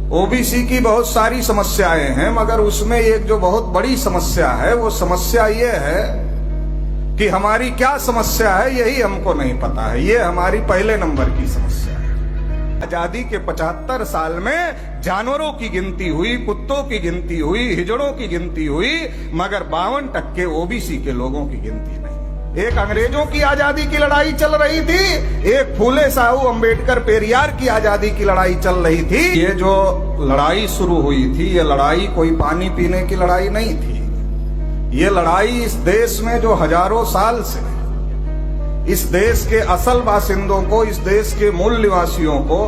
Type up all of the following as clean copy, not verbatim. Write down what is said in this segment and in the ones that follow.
OBC की बहुत सारी समस्याएं हैं, मगर उसमें एक जो बहुत बड़ी समस्या है वो समस्या ये है कि हमारी क्या समस्या है यही हमको नहीं पता है। ये हमारी पहले नंबर की समस्या है। आजादी के 75 साल में जानवरों की गिनती हुई, कुत्तों की गिनती हुई, हिजड़ों की गिनती हुई, मगर 52% ओबीसी के लोगों की गिनती नहीं। एक अंग्रेजों की आजादी की लड़ाई चल रही थी, एक फूले साहू अंबेडकर पेरियार की आजादी की लड़ाई चल रही थी। ये जो लड़ाई शुरू हुई थी, ये लड़ाई कोई पानी पीने की लड़ाई नहीं थी। ये लड़ाई इस देश में जो हजारों साल से इस देश के असल बासिंदों को, इस देश के मूल निवासियों को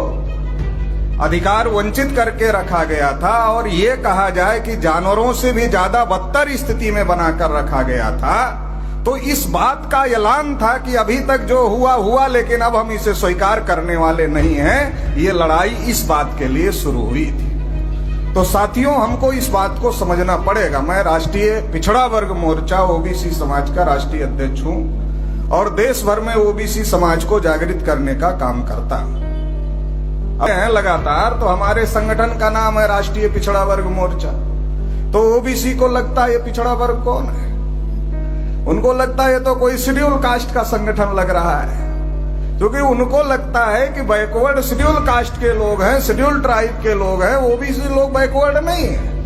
अधिकार वंचित करके रखा गया था, और ये कहा जाए कि जानवरों से भी ज्यादा बदतर स्थिति में बनाकर रखा गया था। तो इस बात का ऐलान था कि अभी तक जो हुआ हुआ, लेकिन अब हम इसे स्वीकार करने वाले नहीं हैं। ये लड़ाई इस बात के लिए शुरू हुई थी। तो साथियों, हमको इस बात को समझना पड़ेगा। मैं राष्ट्रीय पिछड़ा वर्ग मोर्चा ओबीसी समाज का राष्ट्रीय अध्यक्ष हूं और देश भर में ओबीसी समाज को जागृत करने का काम करता हूं लगातार। तो हमारे संगठन का नाम है राष्ट्रीय पिछड़ा वर्ग मोर्चा। तो ओबीसी को लगता है ये पिछड़ा वर्ग कौन है? उनको लगता है ये तो कोई शेड्यूल कास्ट का संगठन लग रहा है, क्योंकि उनको लगता है कि बैकवर्ड शेड्यूल कास्ट के लोग हैं, शेड्यूल ट्राइब के लोग हैं, ओबीसी लोग बैकवर्ड नहीं है।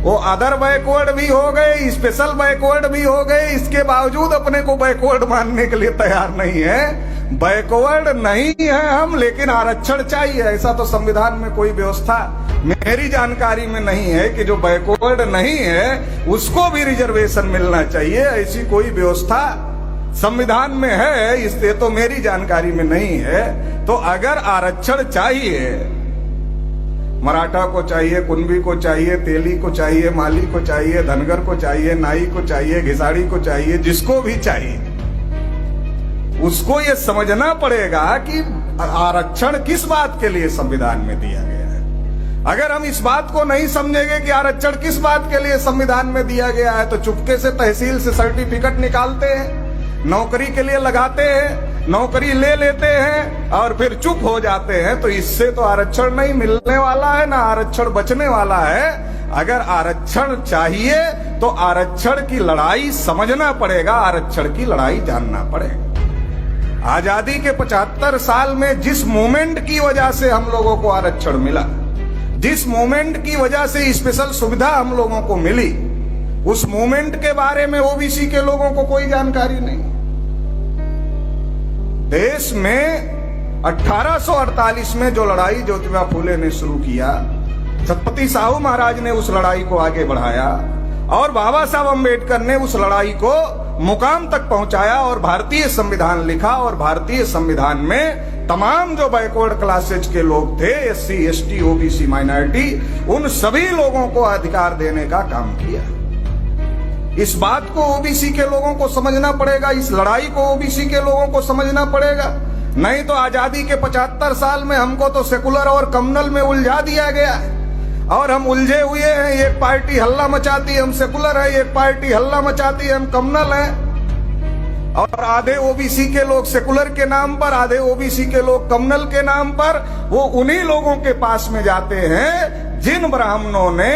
वो अदर बैकवर्ड भी हो गए, स्पेशल बैकवर्ड भी हो गए, इसके बावजूद अपने को बैकवर्ड मानने के लिए तैयार नहीं है। बैकवर्ड नहीं है हम, लेकिन आरक्षण चाहिए, ऐसा तो संविधान में कोई व्यवस्था मेरी जानकारी में नहीं है कि जो बैकवर्ड नहीं है उसको भी रिजर्वेशन मिलना चाहिए। ऐसी कोई व्यवस्था संविधान में है, इससे तो मेरी जानकारी में नहीं है। तो अगर आरक्षण चाहिए, मराठा को चाहिए, कुंभी को चाहिए, तेली को चाहिए, माली को चाहिए, धनगर को चाहिए, नाई को चाहिए, घिसाड़ी को चाहिए, जिसको भी चाहिए, उसको ये समझना पड़ेगा कि आरक्षण किस बात के लिए संविधान में दिया गया है। अगर हम इस बात को नहीं समझेंगे कि आरक्षण किस बात के लिए संविधान में दिया गया है, तो चुपके से तहसील से सर्टिफिकेट निकालते हैं, नौकरी के लिए लगाते हैं, नौकरी ले लेते हैं और फिर चुप हो जाते हैं। तो इससे तो आरक्षण नहीं मिलने वाला है, ना आरक्षण बचने वाला है। अगर आरक्षण चाहिए तो आरक्षण की लड़ाई समझना पड़ेगा, आरक्षण की लड़ाई जानना पड़ेगा। आजादी के 75 साल में जिस मूवमेंट की वजह से हम लोगों को आरक्षण मिला, जिस मूवमेंट की वजह से स्पेशल सुविधा हम लोगों को मिली, उस मूवमेंट के बारे में ओबीसी के लोगों को कोई जानकारी नहीं। देश में 1848 में जो लड़ाई ज्योतिबा फूले ने शुरू किया, छत्रपति साहू महाराज ने उस लड़ाई को आगे बढ़ाया और बाबा साहब अम्बेडकर ने उस लड़ाई को मुकाम तक पहुंचाया और भारतीय संविधान लिखा। और भारतीय संविधान में तमाम जो बैकवर्ड क्लासेज के लोग थे, एससी, एसटी, ओबीसी, माइनॉरिटी, उन सभी लोगों को अधिकार देने का काम किया। इस बात को ओबीसी के लोगों को समझना पड़ेगा, इस लड़ाई को ओबीसी के लोगों को समझना पड़ेगा। नहीं तो आजादी के 75 साल में हमको तो सेकुलर और कम्युनल में उलझा दिया गया है और हम उलझे हुए हैं। एक पार्टी हल्ला मचाती है हम सेकुलर है, एक पार्टी हल्ला मचाती है हम कम्युनल है, और आधे ओबीसी के लोग सेकुलर के नाम पर, आधे ओबीसी के लोग कम्युनल के नाम पर वो उन्हीं लोगों के पास में जाते हैं जिन ब्राह्मणों ने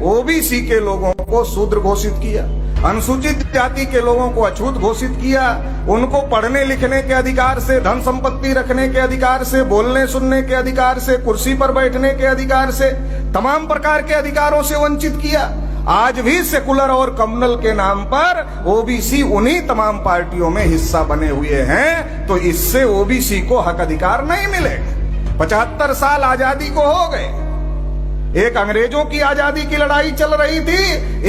ओबीसी के लोगों को शूद्र घोषित किया, अनुसूचित जाति के लोगों को अछूत घोषित किया, उनको पढ़ने लिखने के अधिकार से, धन संपत्ति रखने के अधिकार से, बोलने सुनने के अधिकार से, कुर्सी पर बैठने के अधिकार से, तमाम प्रकार के अधिकारों से वंचित किया। आज भी सेकुलर और कम्युनल के नाम पर ओबीसी उन्हीं तमाम पार्टियों में हिस्सा बने हुए हैं। तो इससे ओबीसी को हक अधिकार नहीं मिलेगा। 75 साल आजादी को हो गए। एक अंग्रेजों की आजादी की लड़ाई चल रही थी,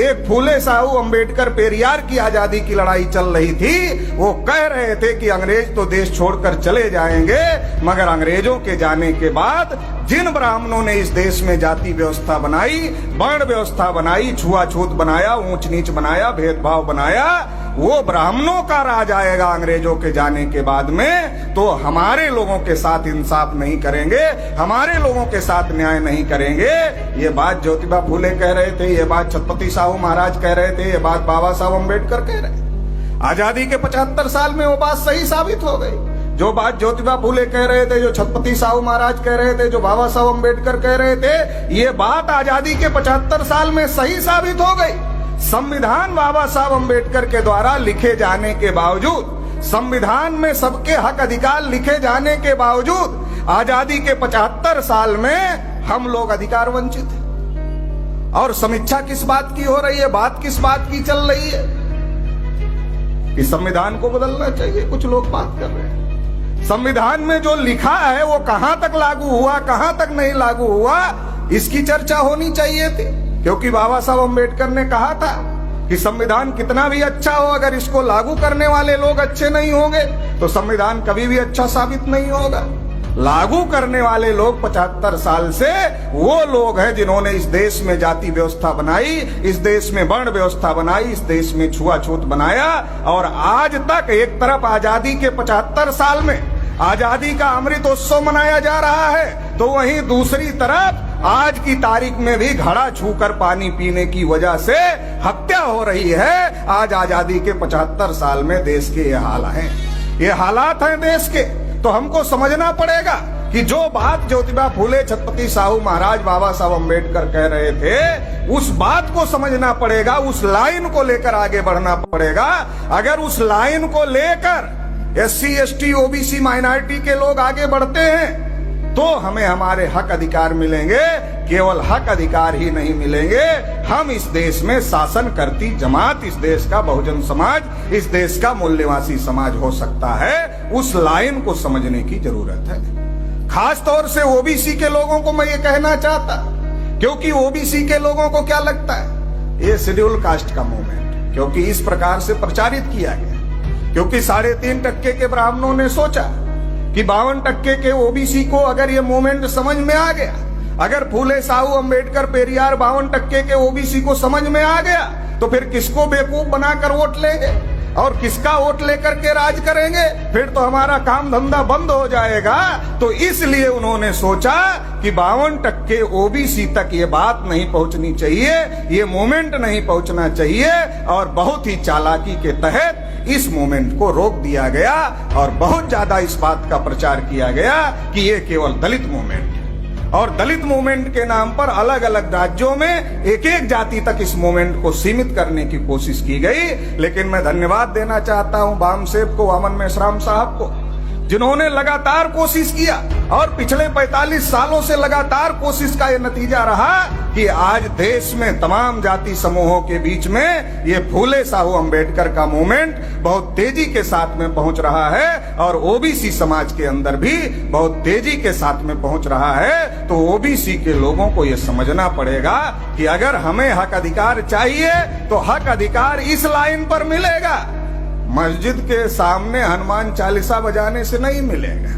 एक फूले साहू अंबेडकर पेरियार की आजादी की लड़ाई चल रही थी। वो कह रहे थे कि अंग्रेज तो देश छोड़कर चले जाएंगे, मगर अंग्रेजों के जाने के बाद जिन ब्राह्मणों ने इस देश में जाति व्यवस्था बनाई, वर्ण व्यवस्था बनाई, छुआछूत बनाया, ऊंच नीच बनाया, भेदभाव बनाया, वो ब्राह्मणों का राज आएगा अंग्रेजों के जाने के बाद में। तो हमारे लोगों के साथ इंसाफ नहीं करेंगे, हमारे लोगों के साथ न्याय नहीं करेंगे। ये बात ज्योतिबा फूले कह रहे थे, ये बात छत्रपति साहू महाराज कह रहे थे, ये बात बाबा साहब अम्बेडकर कह रहे थे। आजादी के 75 साल में वो बात सही साबित हो गई। जो बात ज्योतिबा फूले कह रहे थे, जो छत्रपति साहू महाराज कह रहे थे, जो बाबा साहब अम्बेडकर कह रहे थे, ये बात आजादी के 75 साल में सही साबित हो गई। संविधान बाबा साहब अम्बेडकर के द्वारा लिखे जाने के बावजूद, संविधान में सबके हक अधिकार लिखे जाने के बावजूद आजादी के 75 साल में हम लोग अधिकार वंचित हैं। और समीक्षा किस बात की हो रही है, बात किस बात की चल रही है कि संविधान को बदलना चाहिए। कुछ लोग बात कर रहे हैं संविधान में जो लिखा है वो कहां तक लागू हुआ, कहां तक नहीं लागू हुआ, इसकी चर्चा होनी चाहिए थी। क्योंकि बाबा साहब अम्बेडकर ने कहा था कि संविधान कितना भी अच्छा हो, अगर इसको लागू करने वाले लोग अच्छे नहीं होंगे तो संविधान कभी भी अच्छा साबित नहीं होगा। लागू करने वाले लोग 75 साल से वो लोग हैं जिन्होंने इस देश में जाति व्यवस्था बनाई, इस देश में वर्ण व्यवस्था बनाई, इस देश में छुआछूत बनाया। और आज तक एक तरफ आजादी के 75 साल में आजादी का अमृतोत्सव मनाया जा रहा है, तो वहीं दूसरी तरफ आज की तारीख में भी घड़ा छूकर पानी पीने की वजह से हत्या हो रही है। आज आजादी के 75 साल में देश के ये हाल हैं, ये हालात हैं देश के। तो हमको समझना पड़ेगा कि जो बात ज्योतिबा फूले, छत्रपति साहू महाराज, बाबा साहब अम्बेडकर कह रहे थे, उस बात को समझना पड़ेगा, उस लाइन को लेकर आगे बढ़ना पड़ेगा। अगर उस लाइन को लेकर SC ST OBC माइनॉरिटी के लोग आगे बढ़ते हैं तो हमें हमारे हक अधिकार मिलेंगे। केवल हक अधिकार ही नहीं मिलेंगे, हम इस देश में शासन करती जमात, इस देश का बहुजन समाज, इस देश का मूल्यवासी समाज हो सकता है। उस लाइन को समझने की जरूरत है। खास तौर से OBC के लोगों को मैं ये कहना चाहता, क्योंकि OBC के लोगों को क्या लगता है ये शेड्यूल कास्ट का मूवमेंट, क्योंकि इस प्रकार से प्रचारित किया गया, क्योंकि 3.5% के ब्राह्मणों ने सोचा कि 52% के OBC को अगर ये मूवमेंट समझ में आ गया, अगर फूले, साहू, अम्बेडकर, पेरियार 52% के OBC को समझ में आ गया तो फिर किसको बेवकूफ बनाकर वोट लेंगे और किसका वोट लेकर के राज करेंगे, फिर तो हमारा काम धंधा बंद हो जाएगा। तो इसलिए उन्होंने सोचा कि 52% OBC तक ये बात नहीं पहुंचनी चाहिए, ये मूवमेंट नहीं पहुंचना चाहिए। और बहुत ही चालाकी के तहत इस मूवमेंट को रोक दिया गया और बहुत ज्यादा इस बात का प्रचार किया गया कि ये केवल दलित मूवमेंट है। और दलित मूवमेंट के नाम पर अलग अलग राज्यों में एक एक जाति तक इस मूवमेंट को सीमित करने की कोशिश की गई। लेकिन मैं धन्यवाद देना चाहता हूं बामसेब को, वामन मेश्राम साहब को, जिन्होंने लगातार कोशिश किया और पिछले 45 सालों से लगातार कोशिश का यह नतीजा रहा कि आज देश में तमाम जाति समूहों के बीच में ये फूले, साहू, अम्बेडकर का मूवमेंट बहुत तेजी के साथ में पहुंच रहा है और OBC समाज के अंदर भी बहुत तेजी के साथ में पहुंच रहा है। तो OBC के लोगों को ये समझना पड़ेगा कि अगर हमें हक अधिकार चाहिए तो हक अधिकार इस लाइन पर मिलेगा, मस्जिद के सामने हनुमान चालीसा बजाने से नहीं मिलेगा।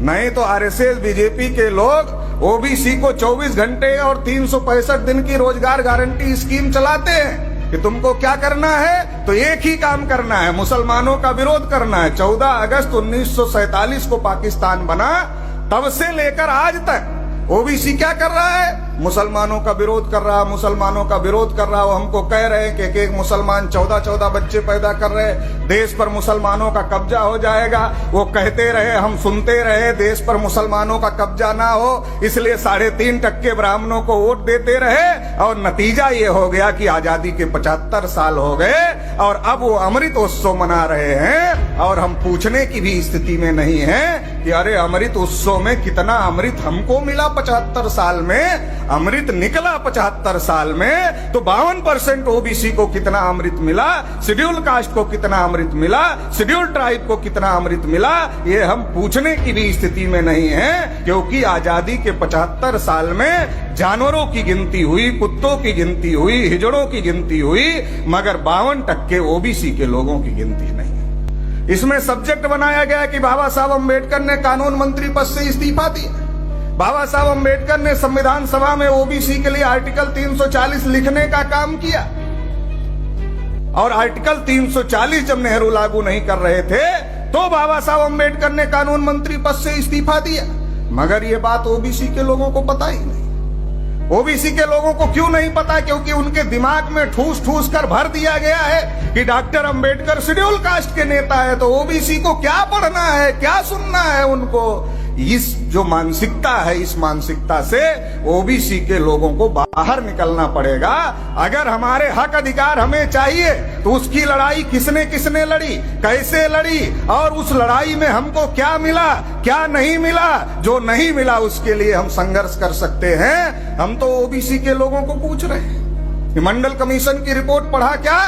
नहीं तो RSS BJP के लोग OBC को 24 घंटे और 365 दिन की रोजगार गारंटी स्कीम चलाते हैं कि तुमको क्या करना है, तो एक ही काम करना है, मुसलमानों का विरोध करना है। 14 अगस्त 1947 को पाकिस्तान बना, तब से लेकर आज तक OBC क्या कर रहा है, मुसलमानों का विरोध कर रहा, मुसलमानों का विरोध कर रहा। वो हमको कह रहे हैं कि एक मुसलमान 14 बच्चे पैदा कर रहे, देश पर मुसलमानों का कब्जा हो जाएगा। वो कहते रहे, हम सुनते रहे, देश पर मुसलमानों का कब्जा ना हो, इसलिए 3.5% ब्राह्मणों को वोट देते रहे। और नतीजा ये हो गया कि आजादी के 75 साल हो गए और अब वो अमृतोत्सव मना रहे हैं और हम पूछने की भी स्थिति में नहीं है कि अरे अमृत उत्सव में कितना अमृत हमको मिला 75 साल में, अमृत निकला 75 साल में, तो 52% OBC को कितना अमृत मिला, शेड्यूल कास्ट को कितना अमृत मिला, शेड्यूल ट्राइब को कितना अमृत मिला, ये हम पूछने की भी स्थिति में नहीं है। क्योंकि आजादी के 75 साल में जानवरों की गिनती हुई, कुत्तों की गिनती हुई, हिजड़ों की गिनती हुई, मगर 52% OBC के लोगों की गिनती नहीं। इसमें सब्जेक्ट बनाया गया कि बाबा साहब अम्बेडकर ने कानून मंत्री पद से इस्तीफा दिया। बाबा साहब अम्बेडकर ने संविधान सभा में OBC के लिए आर्टिकल 340 लिखने का काम किया और आर्टिकल 340 जब नेहरू लागू नहीं कर रहे थे तो बाबा साहब अम्बेडकर ने कानून मंत्री पद से इस्तीफा दिया। मगर ये बात OBC के लोगों को पता ही नहीं। ओबीसी के लोगों को क्यों नहीं पता? क्योंकि उनके दिमाग में ठूस ठूस कर भर दिया गया है कि डॉक्टर अंबेडकर शेड्यूल कास्ट के नेता है, तो ओबीसी को क्या पढ़ना है, क्या सुनना है उनको। इस जो मानसिकता है, इस मानसिकता से ओबीसी के लोगों को बाहर निकलना पड़ेगा। अगर हमारे हक अधिकार हमें चाहिए तो उसकी लड़ाई किसने किसने लड़ी, कैसे लड़ी, और उस लड़ाई में हमको क्या मिला, क्या नहीं मिला। जो नहीं मिला उसके लिए हम संघर्ष कर सकते हैं। हम तो ओबीसी के लोगों को पूछ रहे हैं कि मंडल कमीशन की रिपोर्ट पढ़ा क्या?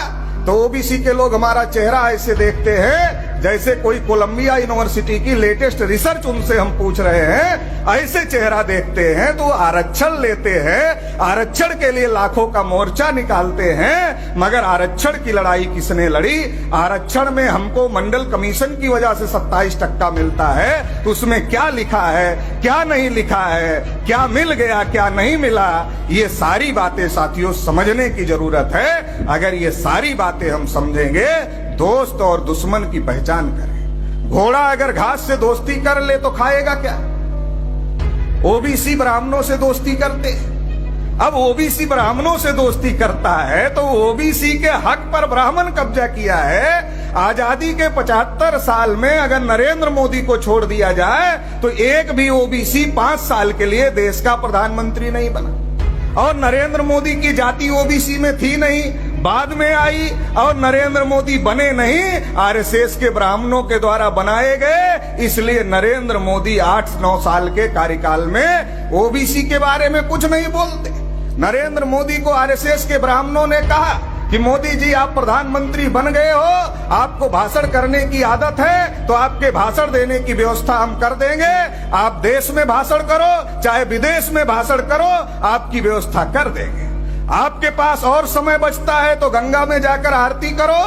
तो ओबीसी के लोग हमारा चेहरा ऐसे देखते हैं जैसे कोई कोलंबिया यूनिवर्सिटी की लेटेस्ट रिसर्च उनसे हम पूछ रहे हैं, ऐसे चेहरा देखते हैं। तो आरक्षण लेते हैं, आरक्षण के लिए लाखों का मोर्चा निकालते हैं, मगर आरक्षण की लड़ाई किसने लड़ी? आरक्षण में हमको मंडल कमीशन की वजह से 27% मिलता है, तो उसमें क्या लिखा है, क्या नहीं लिखा है, क्या मिल गया, क्या नहीं मिला, ये सारी बातें साथियों समझने की जरूरत है। अगर ये सारी बातें हम समझेंगे, दोस्त और दुश्मन की पहचान करें। घोड़ा अगर घास से दोस्ती कर ले तो खाएगा क्या? ओबीसी ब्राह्मणों से दोस्ती करते हैं। अब ओबीसी ब्राह्मणों से दोस्ती करता है तो ओबीसी के हक पर ब्राह्मण कब्जा किया है। आजादी के 75 साल में अगर नरेंद्र मोदी को छोड़ दिया जाए तो एक भी ओबीसी 5 साल के लिए देश का प्रधानमंत्री नहीं बना। और नरेंद्र मोदी की जाति ओबीसी में थी नहीं, बाद में आई, और नरेंद्र मोदी बने नहीं, आरएसएस के ब्राह्मणों के द्वारा बनाए गए। इसलिए नरेंद्र मोदी 8-9 साल के कार्यकाल में ओबीसी के बारे में कुछ नहीं बोलते। नरेंद्र मोदी को आरएसएस के ब्राह्मणों ने कहा कि मोदी जी आप प्रधानमंत्री बन गए हो, आपको भाषण करने की आदत है, तो आपके भाषण देने की व्यवस्था हम कर देंगे। आप देश में भाषण करो चाहे विदेश में भाषण करो, आपकी व्यवस्था कर देंगे। आपके पास और समय बचता है तो गंगा में जाकर आरती करो,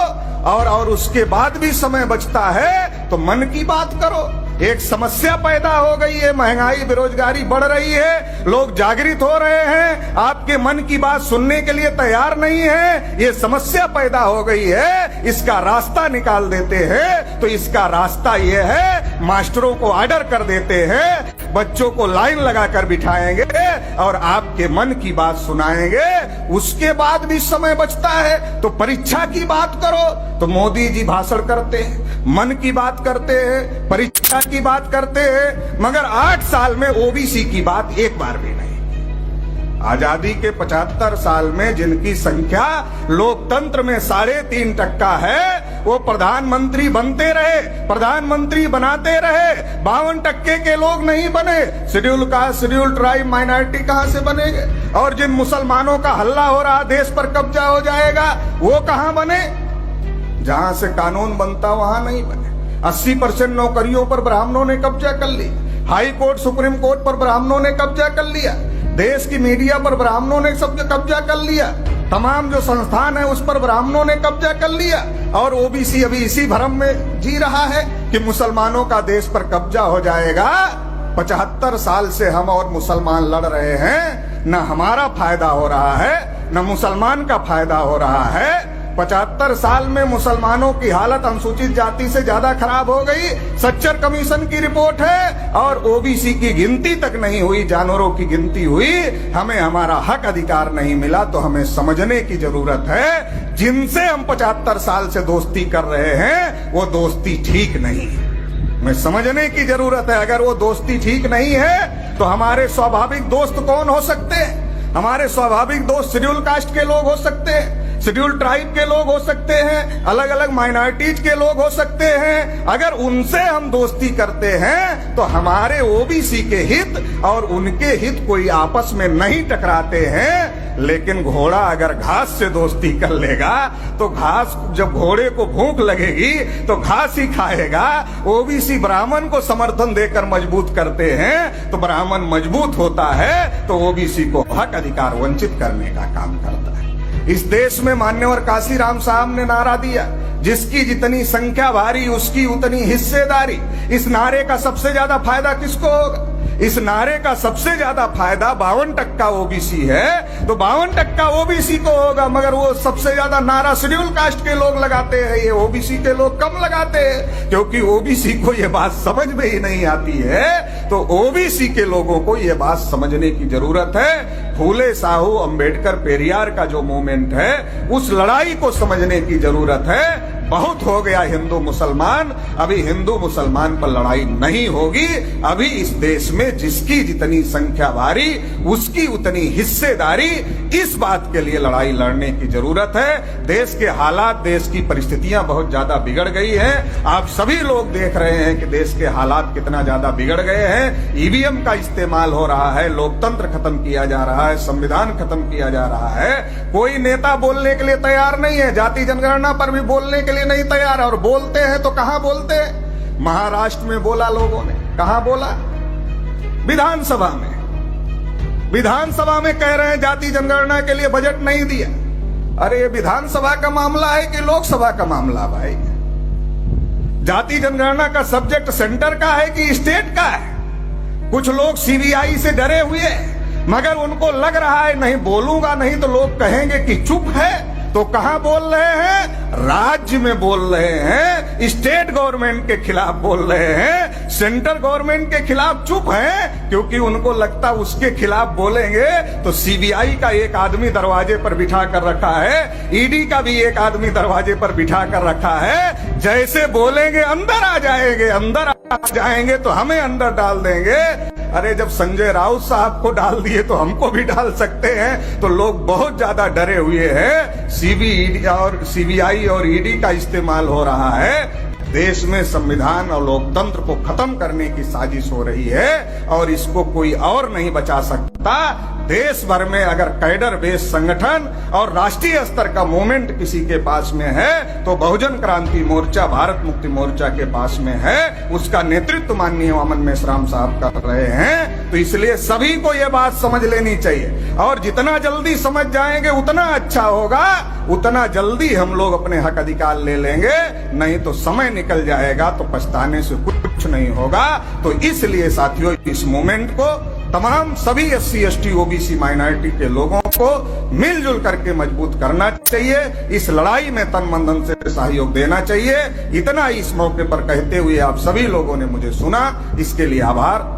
और उसके बाद भी समय बचता है तो मन की बात करो। एक समस्या पैदा हो गई है, महंगाई बेरोजगारी बढ़ रही है, लोग जागृत हो रहे हैं, आपके मन की बात सुनने के लिए तैयार नहीं है। ये समस्या पैदा हो गई है, इसका रास्ता निकाल देते हैं। तो इसका रास्ता ये है, मास्टरों को ऑर्डर कर देते हैं, बच्चों को लाइन लगाकर बिठाएंगे और आपके मन की बात सुनाएंगे। उसके बाद भी समय बचता है तो परीक्षा की बात करो। तो मोदी जी भाषण करते हैं, मन की बात करते हैं, परीक्षा की बात करते हैं, मगर 8 साल में ओबीसी की बात एक बार भी नहीं। आजादी के 75 साल में जिनकी संख्या लोकतंत्र में 3.5% है, वो प्रधानमंत्री बनते रहे, प्रधानमंत्री बनाते रहे। 52% के लोग नहीं बने। Schedule caste, schedule tribe, minority कहां से बनेंगे? और जिन मुसलमानों का हल्ला हो रहा, देश पर कब्जा हो जाएगा, वो कहां बने? जहां से कानून बनता वहां नहीं बने। 80% नौकरियों पर ब्राह्मणों ने कब्जा कर ली। हाई कोर्ट, सुप्रीम कोर्ट पर ब्राह्मणों ने कब्जा कर लिया। देश की मीडिया पर ब्राह्मणों ने सब कब्जा कर लिया। तमाम जो संस्थान है उस पर ब्राह्मणों ने कब्जा कर लिया। और ओबीसी अभी इसी भ्रम में जी रहा है कि मुसलमानों का देश पर कब्जा हो जाएगा। 75 साल से हम और मुसलमान लड़ रहे हैं, न हमारा फायदा हो रहा है न मुसलमान का फायदा हो रहा है। 75 साल में मुसलमानों की हालत अनुसूचित जाति से ज्यादा खराब हो गई। सच्चर कमीशन की रिपोर्ट है, और ओबीसी की गिनती तक नहीं हुई, जानवरों की गिनती हुई। हमें हमारा हक अधिकार नहीं मिला। तो हमें समझने की जरूरत है, जिनसे हम 75 साल से दोस्ती कर रहे हैं वो दोस्ती ठीक नहीं है। हमें समझने की जरूरत है, अगर वो दोस्ती ठीक नहीं है तो हमारे स्वाभाविक दोस्त कौन हो सकते हैं? हमारे स्वाभाविक दोस्त शेड्यूल कास्ट के लोग हो सकते हैं, शेड्यूल ट्राइब के लोग हो सकते हैं, अलग अलग माइनॉरिटीज के लोग हो सकते हैं। अगर उनसे हम दोस्ती करते हैं तो हमारे ओबीसी के हित और उनके हित कोई आपस में नहीं टकराते हैं। लेकिन घोड़ा अगर घास से दोस्ती कर लेगा तो घास, जब घोड़े को भूख लगेगी तो घास ही खाएगा। ओबीसी ब्राह्मण को समर्थन देकर मजबूत करते हैं तो ब्राह्मण मजबूत होता है, तो ओबीसी को हक अधिकार वंचित करने का काम करता है। इस देश में मान्यवर काशीराम साहब ने नारा दिया, जिसकी जितनी संख्या भारी उसकी उतनी हिस्सेदारी। इस नारे का सबसे ज्यादा फायदा किसको होगा? इस नारे का सबसे ज्यादा फायदा 52% ओबीसी है, तो 52% ओबीसी को होगा, मगर वो सबसे ज्यादा नारा शेड्यूल कास्ट के लोग लगाते हैं, ये ओबीसी के लोग कम लगाते हैं, क्योंकि ओबीसी को ये बात समझ में ही नहीं आती है। तो ओबीसी के लोगों को ये बात समझने की जरूरत है। फूले साहू अंबेडकर पेरियार का जो मूवमेंट है, उस लड़ाई को समझने की जरूरत है। बहुत हो गया हिंदू मुसलमान, अभी हिंदू मुसलमान पर लड़ाई नहीं होगी। अभी इस देश में जिसकी जितनी संख्या भारी, उसकी उतनी हिस्सेदारी, इस बात के लिए लड़ाई लड़ने की जरूरत है। देश के हालात, देश की परिस्थितियां बहुत ज्यादा बिगड़ गई हैं। आप सभी लोग देख रहे हैं कि देश के हालात कितना ज्यादा बिगड़ गए हैं। ईवीएम का इस्तेमाल हो रहा है, लोकतंत्र खत्म किया जा रहा है, संविधान खत्म किया जा रहा है। कोई नेता बोलने के लिए तैयार नहीं है, जाति जनगणना पर भी बोलने के लिए नहीं तैयार है, और बोलते हैं तो कहां बोलते हैं? महाराष्ट्र में बोला लोगों ने, कहां बोला? विधानसभा में। विधानसभा में कह रहे हैं जाति जनगणना के लिए बजट नहीं दिया। अरे ये विधानसभा का मामला है कि लोकसभा का मामला भाई? जाति जनगणना का सब्जेक्ट सेंटर का है कि स्टेट का है? कुछ लोग सीबीआई से डरे हुए हैं, मगर उनको लग रहा है नहीं बोलूंगा नहीं तो लोग कहेंगे कि चुप है। तो कहां बोल रहे हैं? राज्य में बोल रहे हैं, स्टेट गवर्नमेंट के खिलाफ बोल रहे हैं। सेंट्रल गवर्नमेंट के खिलाफ चुप हैं, क्योंकि उनको लगता उसके खिलाफ बोलेंगे तो सीबीआई का एक आदमी दरवाजे पर बिठा कर रखा है, ईडी का भी एक आदमी दरवाजे पर बिठा कर रखा है। जैसे बोलेंगे अंदर आ जाएंगे, अंदर आ जाएंगे तो हमें अंदर डाल देंगे। अरे जब संजय राउत साहब को डाल दिए तो हमको भी डाल सकते हैं। तो लोग बहुत ज्यादा डरे हुए हैं। सीबीआई और ईडी का इस्तेमाल हो रहा है। देश में संविधान और लोकतंत्र को खत्म करने की साजिश हो रही है, और इसको कोई और नहीं बचा सकता। देश भर में अगर कैडर बेस संगठन और राष्ट्रीय स्तर का मूवमेंट किसी के पास में है तो बहुजन क्रांति मोर्चा, भारत मुक्ति मोर्चा के पास में है। उसका नेतृत्व माननीय वामन मेश्राम साहब कर रहे हैं। तो इसलिए सभी को यह बात समझ लेनी चाहिए, और जितना जल्दी समझ जाएंगे उतना अच्छा होगा। उतना जल्दी हम लोग अपने हक अधिकार ले लेंगे, नहीं तो समय निकल जाएगा तो पछताने से कुछ नहीं होगा। तो इसलिए साथियों, इस मूवमेंट को तमाम सभी SC ST OBC माइनॉरिटी के लोगों को मिलजुल करके मजबूत करना चाहिए। इस लड़ाई में तन मन धन से सहयोग देना चाहिए। इतना इस मौके पर कहते हुए आप सभी लोगों ने मुझे सुना, इसके लिए आभार।